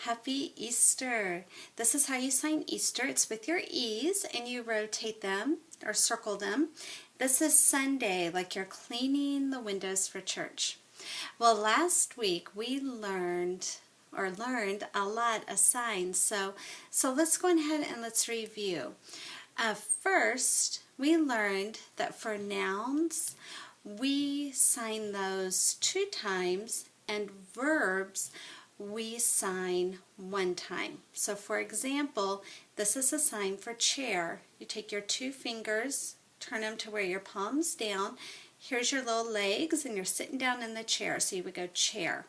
Happy Easter. This is how you sign Easter. It's with your E's and you rotate them or circle them. This is Sunday, like you're cleaning the windows for church. Well, last week we learned a lot of signs. So let's go ahead and let's review. First, we learned that for nouns, we sign those 2 times, and verbs we sign 1 time. So for example, this is a sign for chair. You take your 2 fingers, turn them to where your palm's down. Here's your little legs and you're sitting down in the chair. So you would go chair.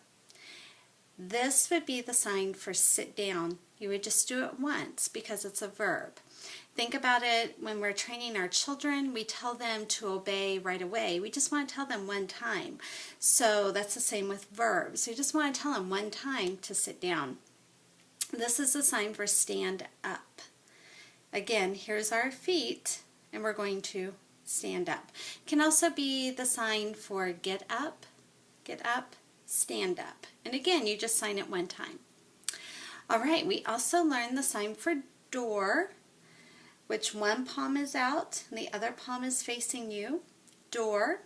This would be the sign for sit down. You would just do it once because it's a verb. Think about it when we're training our children. We tell them to obey right away. We just want to tell them 1 time. So that's the same with verbs. We just want to tell them 1 time to sit down. This is the sign for stand up. Again, here's our feet and we're going to stand up. It can also be the sign for get up, stand up. And again, you just sign it 1 time. All right, we also learned the sign for door, which one palm is out and the other palm is facing you. Door.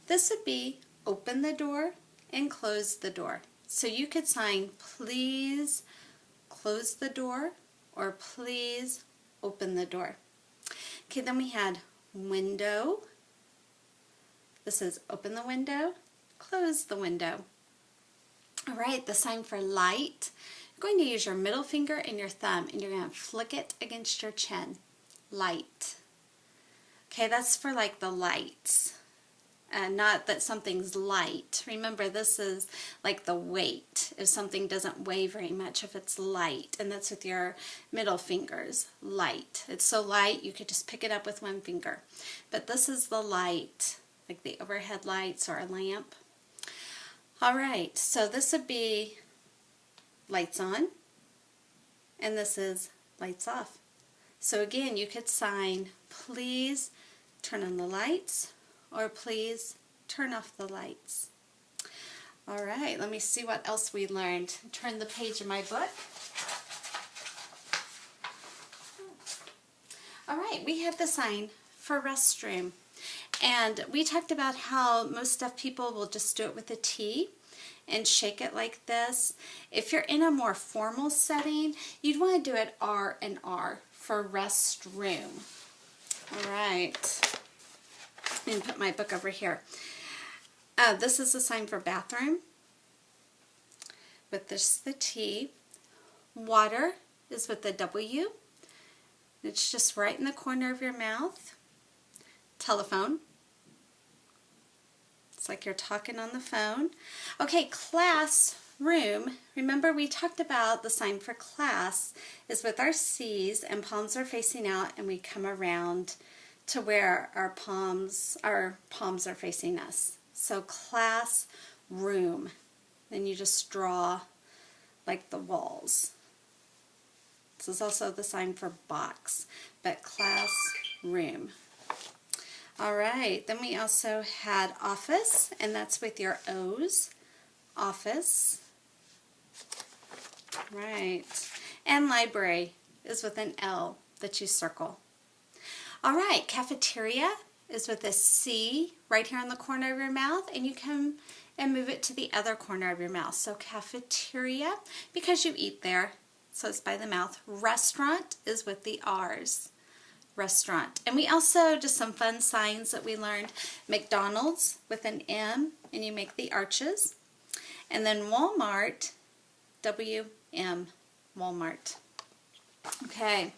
This would be open the door and close the door. So you could sign please close the door or please open the door. Okay, then we had window. This is open the window, close the window. All right, the sign for light. You're going to use your middle finger and your thumb and you're going to flick it against your chin. Light. Okay, that's for like the lights. Not that something's light. Remember, this is like the weight. If something doesn't weigh very much, if it's light, and that's with your middle fingers. Light. It's so light you could just pick it up with 1 finger. But this is the light, like the overhead lights or a lamp. All right, so this would be lights on, and this is lights off. So again, you could sign please turn on the lights or please turn off the lights. All right, let me see what else we learned. Turn the page of my book. All right, we have the sign for restroom. And we talked about how most deaf people will just do it with a T and shake it like this. If you're in a more formal setting, you'd want to do it R and R for restroom. All right. I'm going to put my book over here. This is the sign for bathroom. With this, the T. Water is with the W. It's just right in the corner of your mouth. Telephone. It's like you're talking on the phone. Okay, classroom. Remember we talked about the sign for class is with our C's and palms are facing out and we come around to where our palms are facing us. So classroom. Then you just draw like the walls. This is also the sign for box, but classroom. All right, then we also had office, and that's with your O's. Office. Right. And library is with an L that you circle. All right, cafeteria is with a C right here in the corner of your mouth, and you come and move it to the other corner of your mouth. So cafeteria, because you eat there, so it's by the mouth. Restaurant is with the R's. Restaurant. And we also, just some fun signs that we learned. McDonald's with an M, and you make the arches. And then Walmart, W-M, Walmart. Okay,